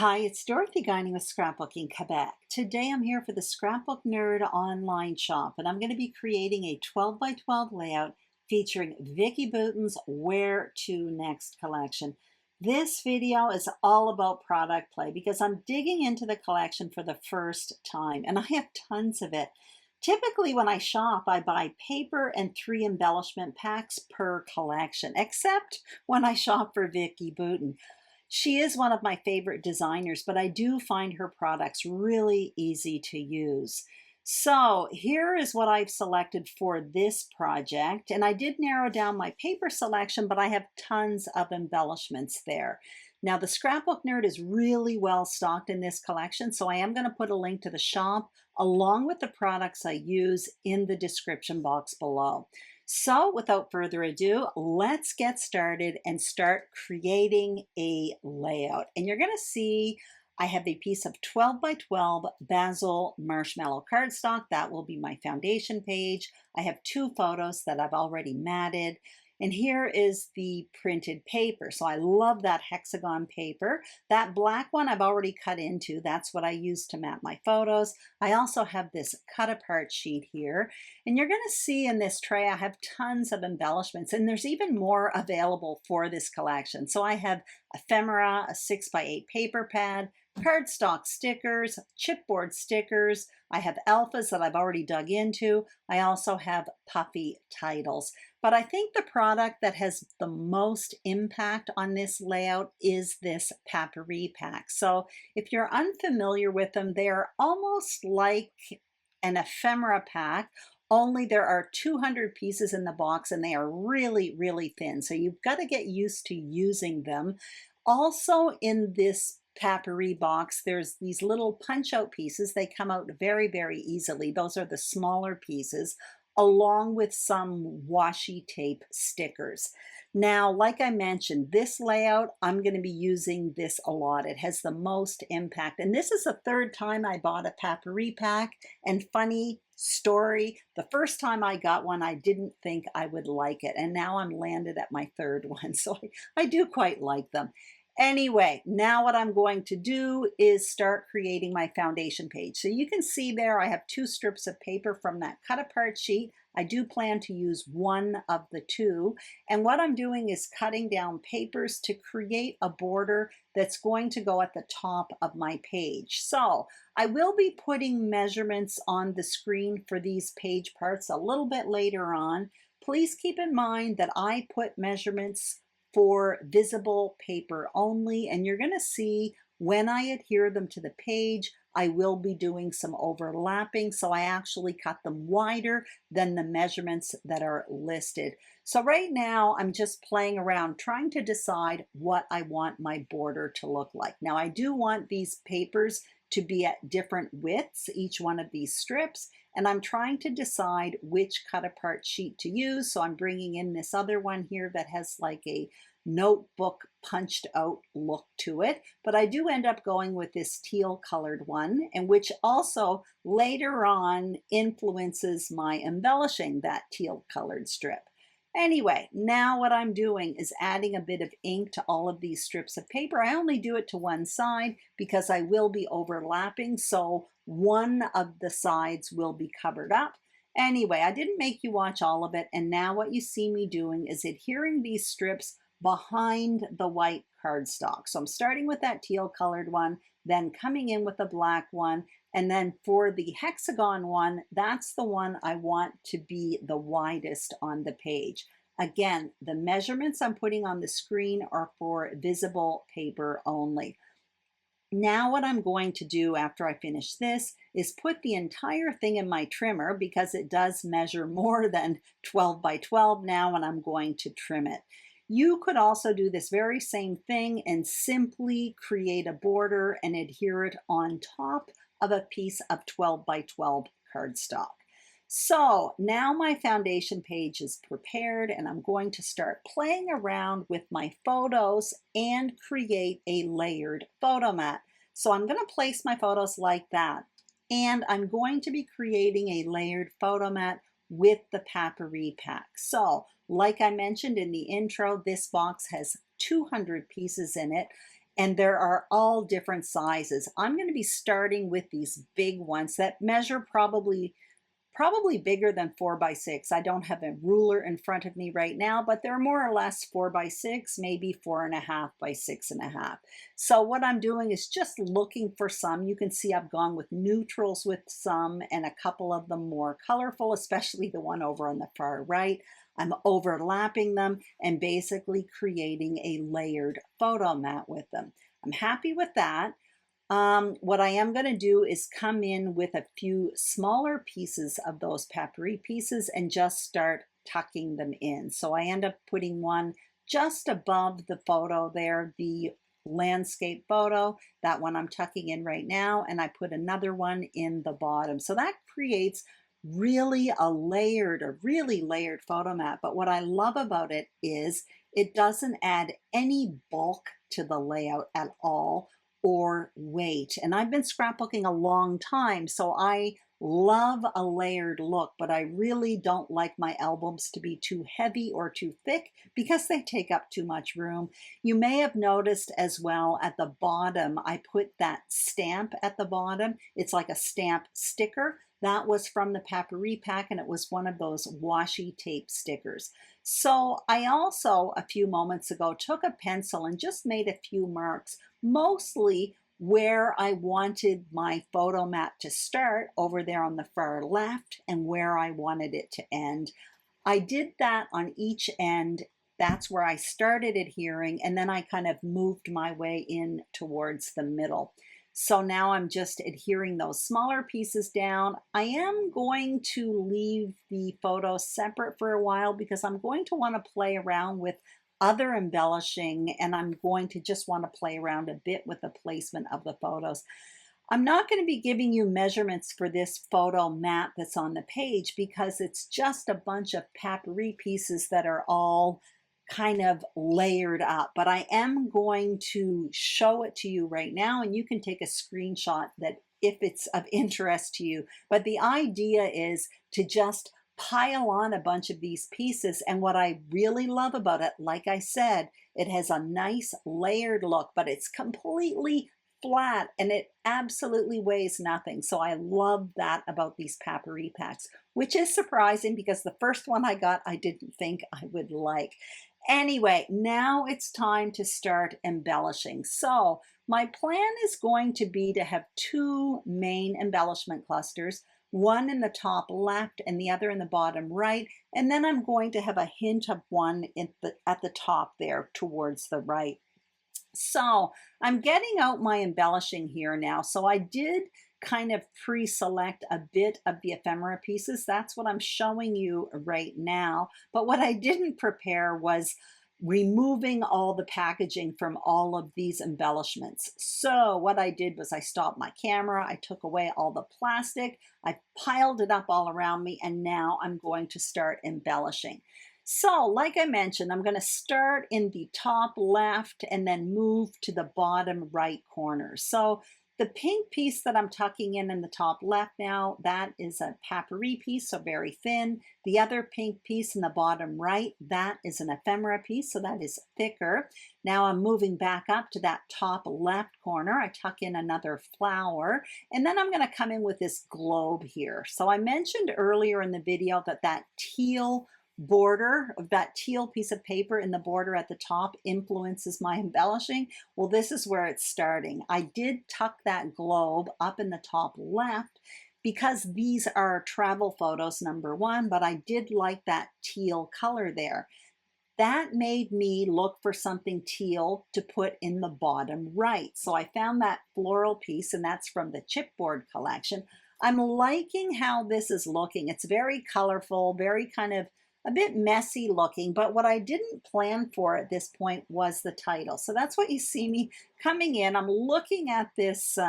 Hi, it's Dorothy Guining with Scrapbooking Quebec. Today I'm here for the Scrapbook Nerd online shop, and I'm going to be creating a 12 by 12 layout featuring Vicki Boutin's Where to Next collection. This video is all about product play because I'm digging into the collection for the first time, and I have tons of it. Typically when I shop, I buy paper and 3 embellishment packs per collection, except when I shop for Vicki Boutin. She is one of my favorite designers, but I do find her products really easy to use. So here is what I've selected for this project. And I did narrow down my paper selection, but I have tons of embellishments there. Now the Scrapbook Nerd is really well stocked in this collection, so I am going to put a link to the shop along with the products I use in the description box below. So without further ado, let's get started and start creating a layout. And you're going to see I have a piece of 12 by 12 basil marshmallow cardstock. That will be my foundation page. I have 2 photos that I've already matted. And here is the printed paper. So I love that hexagon paper. That black one I've already cut into. That's what I use to map my photos. I also have this cut apart sheet here. And you're going to see in this tray I have tons of embellishments, and there's even more available for this collection. So I have ephemera, a 6 by 8 paper pad, cardstock stickers, chipboard stickers. I have alphas that I've already dug into. I also have puffy titles. But I think the product that has the most impact on this layout is this Paperie pack. So if you're unfamiliar with them, they're almost like an ephemera pack, only there are 200 pieces in the box and they are really, really thin. So you've got to get used to using them. Also in this Paperie box, there's these little punch out pieces. They come out very, very easily. Those are the smaller pieces, along with some washi tape stickers. Now, like I mentioned, this layout, I'm going to be using this a lot. It has the most impact. And this is the 3rd time I bought a Paperie pack. And funny story, the first time I got one, I didn't think I would like it. And now I'm landed at my 3rd one. So I do quite like them. Anyway, now what I'm going to do is start creating my foundation page. So you can see there I have 2 strips of paper from that cut apart sheet. I do plan to use one of the 2. And what I'm doing is cutting down papers to create a border that's going to go at the top of my page. So I will be putting measurements on the screen for these page parts a little bit later on. Please keep in mind that I put measurements for visible paper only, and you're going to see when I adhere them to the page, I will be doing some overlapping, so I actually cut them wider than the measurements that are listed. So right now I'm just playing around trying to decide what I want my border to look like. Now I do want these papers to be at different widths, each one of these strips, and I'm trying to decide which cut apart sheet to use. So I'm bringing in this other one here that has like a notebook punched out look to it, but I do end up going with this teal colored one, and which also later on influences my embellishing, that teal colored strip. Anyway, now what I'm doing is adding a bit of ink to all of these strips of paper. I only do it to one side because I will be overlapping, so one of the sides will be covered up. Anyway, I didn't make you watch all of it, and now what you see me doing is adhering these strips behind the white cardstock. So I'm starting with that teal colored one, then coming in with a black one, and then for the hexagon one, that's the one I want to be the widest on the page. Again, the measurements I'm putting on the screen are for visible paper only. Now what I'm going to do after I finish this is put the entire thing in my trimmer because it does measure more than 12 by 12 now, and I'm going to trim it. You could also do this very same thing and simply create a border and adhere it on top of a piece of 12 by 12 cardstock. So now my foundation page is prepared, and I'm going to start playing around with my photos and create a layered photo mat. So I'm going to place my photos like that, and I'm going to be creating a layered photo mat with the Paperie pack. So like I mentioned in the intro, this box has 200 pieces in it, and there are all different sizes. I'm going to be starting with these big ones that measure probably bigger than 4 by 6. I don't have a ruler in front of me right now, but they're more or less 4 by 6, maybe 4.5 by 6.5. So what I'm doing is just looking for some. You can see I've gone with neutrals with some and a couple of them more colorful, especially the one over on the far right. I'm overlapping them and basically creating a layered photo mat with them. I'm happy with that. What I am going to do is come in with a few smaller pieces of those paperie pieces and just start tucking them in. So I end up putting one just above the photo there, the landscape photo, that one I'm tucking in right now, and I put another one in the bottom. So that creates really a really layered photo mat. But what I love about it is it doesn't add any bulk to the layout at all or weight. And I've been scrapbooking a long time, so I love a layered look, but I really don't like my albums to be too heavy or too thick because they take up too much room. You may have noticed as well at the bottom, I put that stamp at the bottom. It's like a stamp sticker. That was from the Paperie pack, and it was one of those washi tape stickers. So I also, a few moments ago, took a pencil and just made a few marks, mostly where I wanted my photo mat to start over there on the far left and where I wanted it to end. I did that on each end. That's where I started adhering, and then I kind of moved my way in towards the middle. So now I'm just adhering those smaller pieces down. I am going to leave the photo separate for a while because I'm going to want to play around with other embellishing, and I'm going to just want to play around a bit with the placement of the photos. I'm not going to be giving you measurements for this photo mat that's on the page because it's just a bunch of paperie pieces that are all kind of layered up, but I am going to show it to you right now, and you can take a screenshot that if it's of interest to you. But the idea is to just pile on a bunch of these pieces, and what I really love about it, like I said, it has a nice layered look, but it's completely flat and it absolutely weighs nothing. So I love that about these Paperie packs, which is surprising because the first one I got I didn't think I would like. Anyway, now it's time to start embellishing. So my plan is going to be to have two main embellishment clusters, one in the top left and the other in the bottom right, and then I'm going to have a hint of one at the top there towards the right. So I'm getting out my embellishing here now. So I did kind of pre-select a bit of the ephemera pieces. That's what I'm showing you right now. But what I didn't prepare was removing all the packaging from all of these embellishments. So what I did was I stopped my camera, I took away all the plastic, I piled it up all around me, and now I'm going to start embellishing. So like I mentioned, I'm going to start in the top left and then move to the bottom right corner. So the pink piece that I'm tucking in the top left now, that is a Paperie piece, so very thin. The other pink piece in the bottom right, that is an ephemera piece, so that is thicker. Now I'm moving back up to that top left corner. I tuck in another flower, and then I'm going to come in with this globe here. So I mentioned earlier in the video that that teal border of that teal piece of paper in the border at the top influences my embellishing. Well, this is where it's starting. I did tuck that globe up in the top left because these are travel photos, number one, but I did like that teal color there. That made me look for something teal to put in the bottom right. So I found that floral piece, and that's from the chipboard collection. I'm liking how this is looking. It's very colorful, very kind of a bit messy looking, but what I didn't plan for at this point was the title. So that's what you see me coming in. I'm looking at this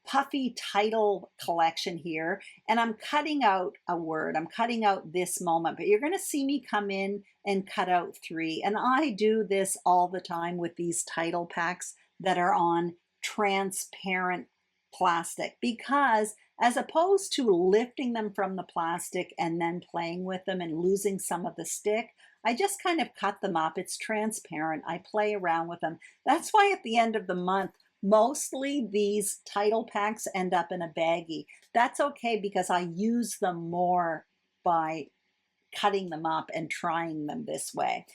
puffy title collection here, and I'm cutting out a word. I'm cutting out this moment, but you're going to see me come in and cut out 3. And I do this all the time with these title packs that are on transparent plastic, because as opposed to lifting them from the plastic and then playing with them and losing some of the stick, I just kind of cut them up. It's transparent. I play around with them. That's why at the end of the month, mostly these title packs end up in a baggie. That's okay because I use them more by cutting them up and trying them this way.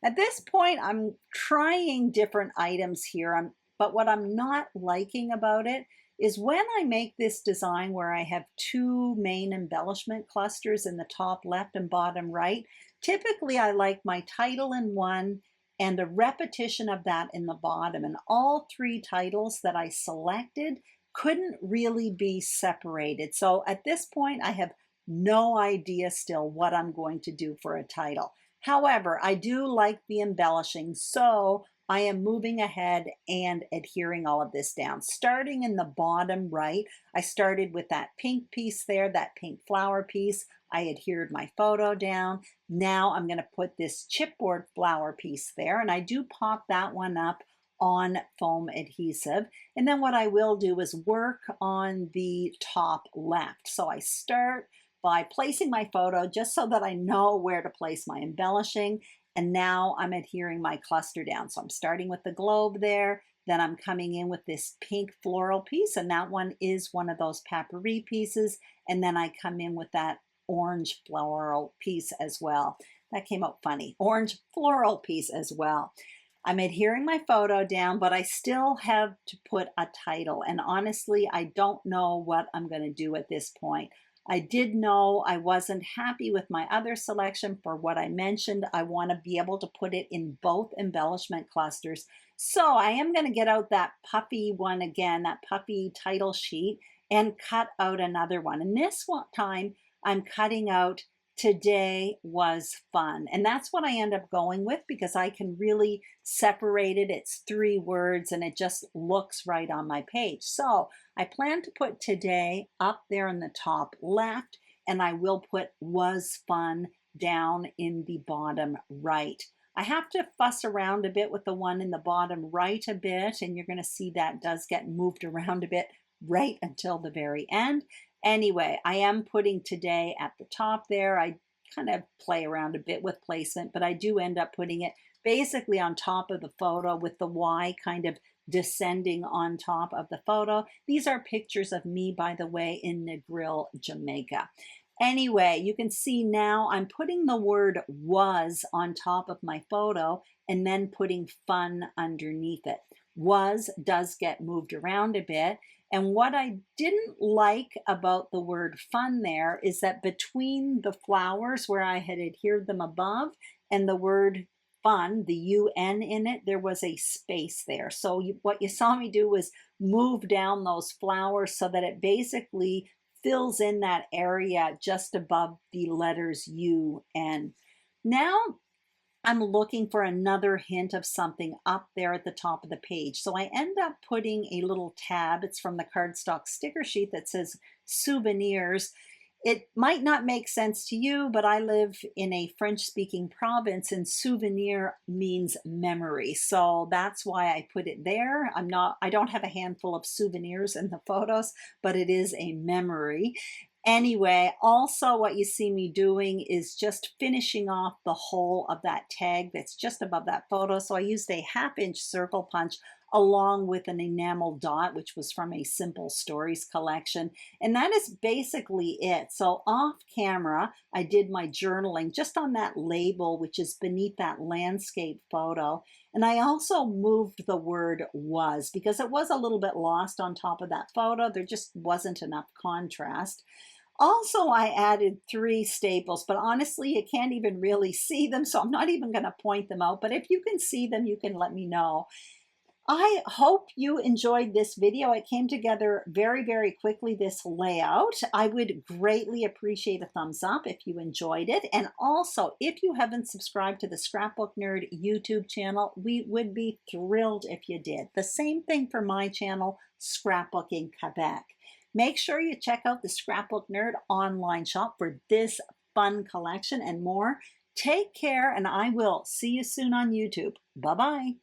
At this point, I'm trying different items here, but what I'm not liking about it is when I make this design where I have two main embellishment clusters in the top left and bottom right, typically I like my title in one and a repetition of that in the bottom. And all three titles that I selected couldn't really be separated. So at this point, I have no idea still what I'm going to do for a title. However, I do like the embellishing, so I am moving ahead and adhering all of this down. Starting in the bottom right, I started with that pink piece there, that pink flower piece. I adhered my photo down. Now I'm going to put this chipboard flower piece there, and I do pop that one up on foam adhesive. And then what I will do is work on the top left. So I start by placing my photo just so that I know where to place my embellishing. And now I'm adhering my cluster down. So I'm starting with the globe there, then I'm coming in with this pink floral piece, and that one is one of those Paperie pieces. And then I come in with that orange floral piece as well. That came out funny. Orange floral piece as well. I'm adhering my photo down, but I still have to put a title. And honestly, I don't know what I'm going to do at this point. I did know I wasn't happy with my other selection for what I mentioned. I want to be able to put it in both embellishment clusters. So I am going to get out that puffy one again, that puffy title sheet, and cut out another one. And this one time I'm cutting out "Today was fun." And that's what I end up going with because I can really separate it. It's 3 words and it just looks right on my page. So I plan to put "today" up there in the top left, and I will put "was fun" down in the bottom right. I have to fuss around a bit with the one in the bottom right a bit, and you're going to see that does get moved around a bit right until the very end. Anyway, I am putting "today" at the top there. I kind of play around a bit with placement, but I do end up putting it basically on top of the photo with the Y kind of descending on top of the photo. These are pictures of me, by the way, in Negril, Jamaica. Anyway, you can see now I'm putting the word "was" on top of my photo and then putting "fun" underneath it. "Was" does get moved around a bit. And what I didn't like about the word "fun" there is that between the flowers where I had adhered them above and the word "fun," the UN in it, there was a space there. So what you saw me do was move down those flowers so that it basically fills in that area just above the letters UN. Now I'm looking for another hint of something up there at the top of the page. So I end up putting a little tab. It's from the cardstock sticker sheet that says "souvenirs." It might not make sense to you, but I live in a French-speaking province and souvenir means memory. So that's why I put it there. I don't have a handful of souvenirs in the photos, but it is a memory. Anyway, also what you see me doing is just finishing off the whole of that tag that's just above that photo. So I used a 1/2-inch circle punch along with an enamel dot, which was from a Simple Stories collection. And that is basically it. So off camera, I did my journaling just on that label, which is beneath that landscape photo. And I also moved the word "was" because it was a little bit lost on top of that photo. There just wasn't enough contrast. Also, I added 3 staples, but honestly, you can't even really see them, so I'm not even going to point them out. But if you can see them, you can let me know. I hope you enjoyed this video. It came together very, very quickly, this layout. I would greatly appreciate a thumbs up if you enjoyed it. And also, if you haven't subscribed to the Scrapbook Nerd YouTube channel, we would be thrilled if you did. The same thing for my channel, Scrapbooking Quebec. Make sure you check out the Scrapbook Nerd online shop for this fun collection and more. Take care, and I will see you soon on YouTube. Bye-bye.